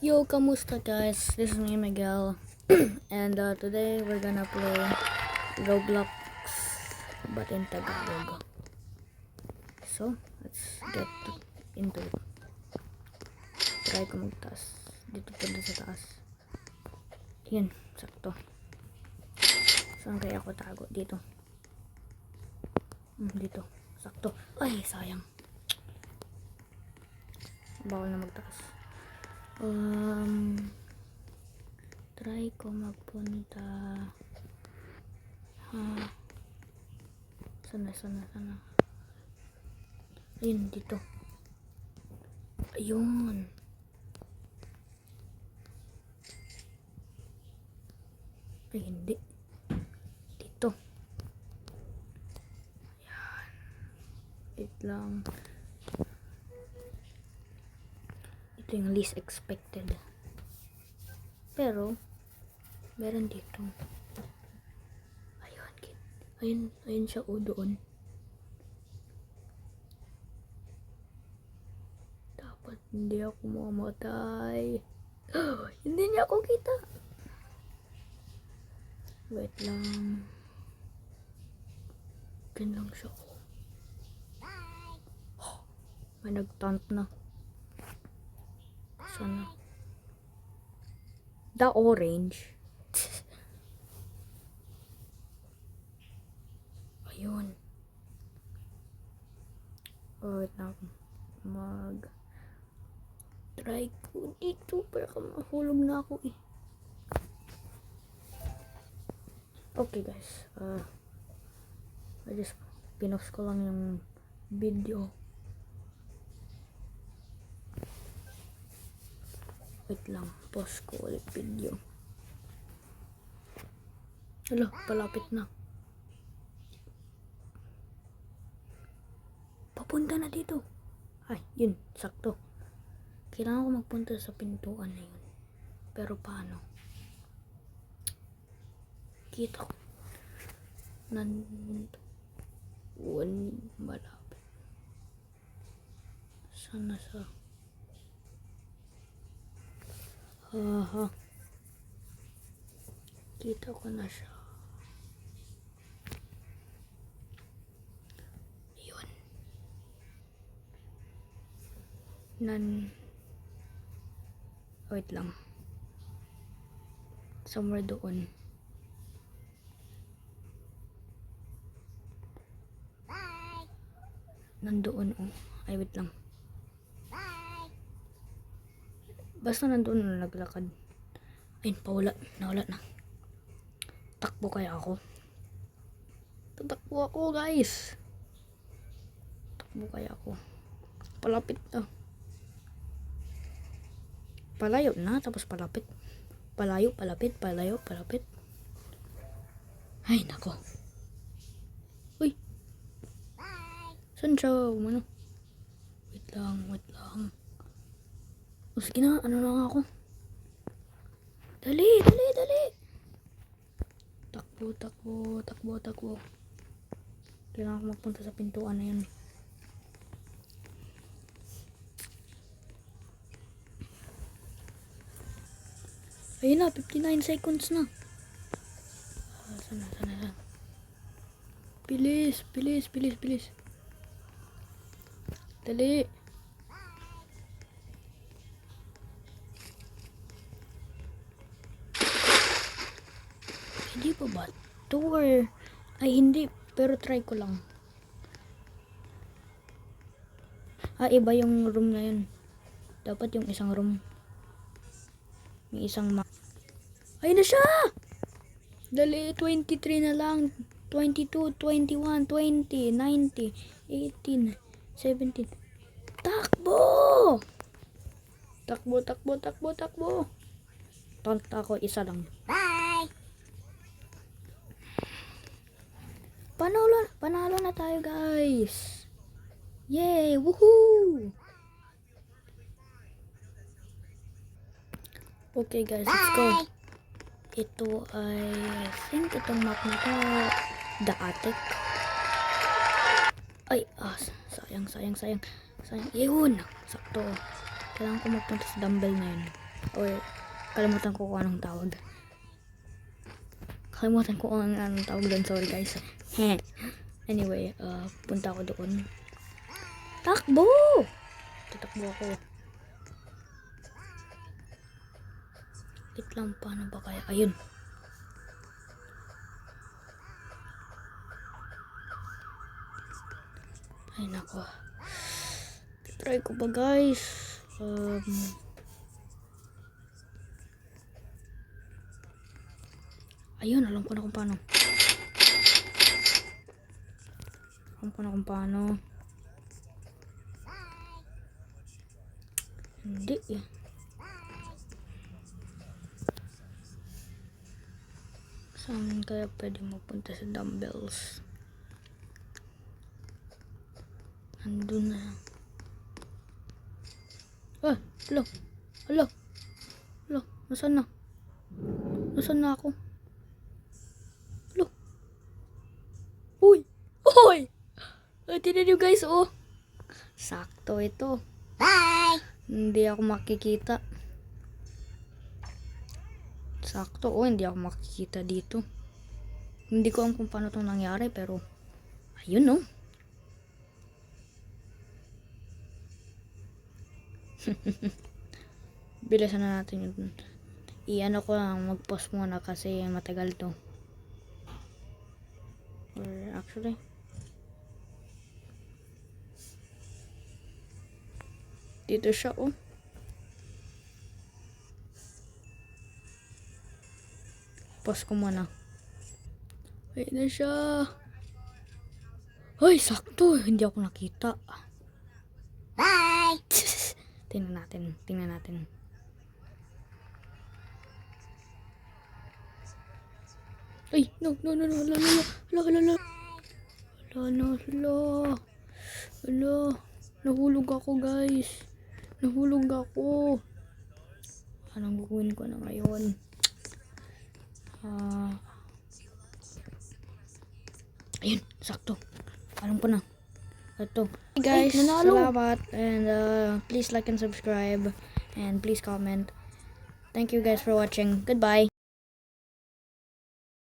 Yo, kamusta guys? This is me, Miguel. And today we're gonna play Roblox, but in Tagalog. So, let's get into it. Try ko magtaas. Dito punta sa taas. Yun, sakto. Saan kaya ako tago? Dito. Dito. Sakto. Ay, sayang. Bawal na magtaas. Try ko magpunta. Sana. Ayun, dito. Ayun. Ay, hindi. Dito. Ayan. Wait lang. Ito yung least expected. Pero, meron dito. Ayun siya doon. Dapat hindi ako mamatay. Hindi niya ako kita. Wait lang. Diyan lang siya. May nag-taunt na. Sana. The orange. Ayun. Wait lang. Try ko dito para mahulog na ako eh. Okay guys. I just pinost ko lang yung video. Wait lang. Pause ko ulit video. Hala, palapit na. Papunta na dito. Ay, yun, sakto. Kailangan ko magpunta sa pintuan na yun. Pero paano? Kita ko. Malapit. Sana sa... Kita ko na siya. Yun. Wait lang. Somewhere doon. Nandoon oh. Ay, wait lang. Basta nandoon na naglakad. Ayun, nawala na. Takbo kaya ako? Tatakbo ako, guys. Takbo kaya ako? Palapit na. Palayo na, tapos palapit. Palayo, palapit. Ay, nako. Uy. Saan siya? Ano? Wait lang. O, sige na, ano lang ako? Dali! Takbo. Kailangan ko magpunta sa pintuan na yun. Ayun na, 59 seconds na. Sana. Bilis. Dali. Hindi pa ba? Tour. Ay, hindi. Pero try ko lang. Iba yung room na yun. Dapat yung isang room. Yung isang ayun na siya! Dali, 23 na lang. 22, 21, 20, 90, 18, 17. Takbo! Takbo. Tanta ako, isa lang. Bye! Panalo na tayo, guys. Yay! Woohoo! Okay, guys, let's go. Ito I think itong map na to, the attic. Ay, sayang. Yun, sakto. Kailangan ko magpunta sa dumbbell na yun. Wait, kalimutan ko kung anong tawag. Kalimutan ko kung anong tawag doon. Sorry guys. Anyway, punta ako doon. Takbo! Tatakbo ako. Wait lang, paano ba kaya? Ayun. Ay nako. Try ko ba guys? Ayun, alam ko na kung paano. Hindi eh. Saan kaya pwede mapunta sa dumbbells? Andun na. Ah, hello. Nasaan na? Nasaan na ako? Hello. Uy! Tignan nyo guys, oh. Sakto ito. Bye! Hindi ako makikita. Sakto, oh. Hindi ako makikita dito. Hindi ko alam kung paano itong nangyari, pero ayun, oh. Bilisan na natin yun. I-ano ko lang, mag-pause muna kasi matagal to. Or actually, dito siya, oh. Pause ko muna. Wait na siya. Hoy, sakto. Hindi ako nakita. Bye! Tingnan natin. Ay, no. Hala. Nahulog ako, guys. Anong gagawin ko na ngayon? Ayun, sakto. Alam ko na. Ito. Hey guys, salamat. And please like and subscribe. And please comment. Thank you guys for watching. Goodbye.